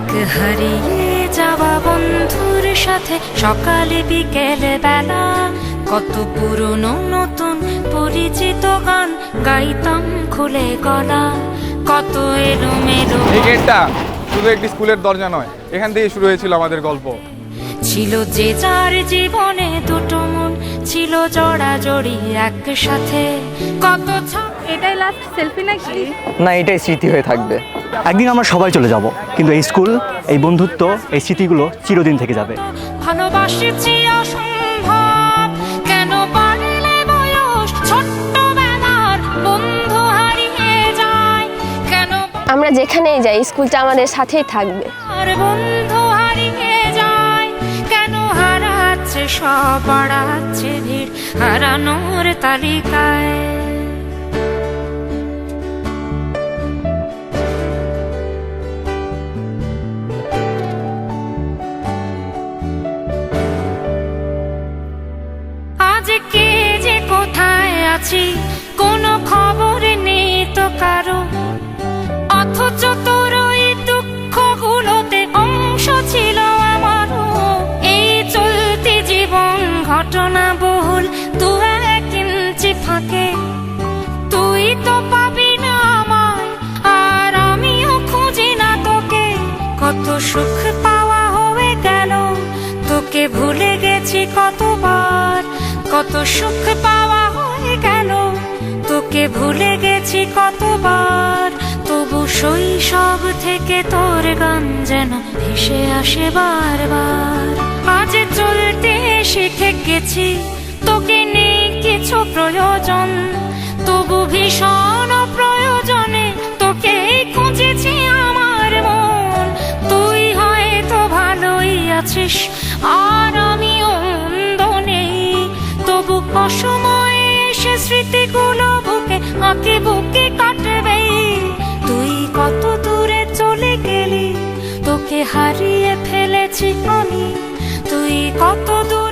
এক হারিয়ে যাওয়া বন্ধুর সাথে সকালে বিকেলে বেলা কত পুরনো নতুন পরিচিত গান গাইতাম খুলে গলা, কত এলোমেলো। এই গেটটা শুধু একটি স্কুলের দরজা নয়, এখান থেকে শুরু হয়েছিল আমাদের গল্প। ছিল যে যার জীবনে দুটো মন, ছিল জড়াজড়ি একসাথে কত। এটাই লাস্ট সেলফি নাকি? না, এটাই স্মৃতি হয়ে থাকবে। একদিন আমরা সবাই চলে যাব, কিন্তু এই স্কুল, এই বন্ধুত্ব, এই স্মৃতিগুলো চিরদিন থেকে যাবে। ভালোবাসেছি অসম্ভব, কেন পারলে বয়স ছোট্টবেলার বন্ধু হারিয়ে যায়, কেন আমরা যেখানেই যাই স্কুলটা আমাদের সাথেই থাকবে। আর বন্ধু হারিয়ে যায়, কেন হারাচ্ছে সব, বাড়াচ্ছে ভিড় হারানোর তালিকায়। আজ কে যে কোথায় আছি কোনো খবর নেই তো কারো, অথচ তোর ওই দুঃখগুলোতে অংশ ছিল আমারও। এই চলতি জীবন ঘটনা বহুল, দু এক ইঞ্চি ফাঁকে তুই তো পাবি না আমায়, আর আমিও খুঁজি না তোকে। কত সুখ পাওয়া হয়ে গেল, তোকে ভুলে গেছি কতবার। কত সুখ পাওয়া হয়ে গেল, তোকে ভুলে গেছি কতবার। তবু শৈশব থেকে তোর গান যেন ভেসে আসে বারবার। আজ চলতে শিখে গেছি, তোকে নেই কিছু প্রয়োজন, তবু ভীষণ প্রয়োজনে তোকে খুঁজেছি আমার মন। তুই হয়তো ভালোই আছিস আর আমিও মন্দ নেই, তবু অসময়ে এসে স্মৃতিগুলো বুকে আঁকে বুকে কাটবে। তুই কত দূরে চলে গেলি, তোকে হারিয়ে ফেলেছি আমি। তুই কত দূর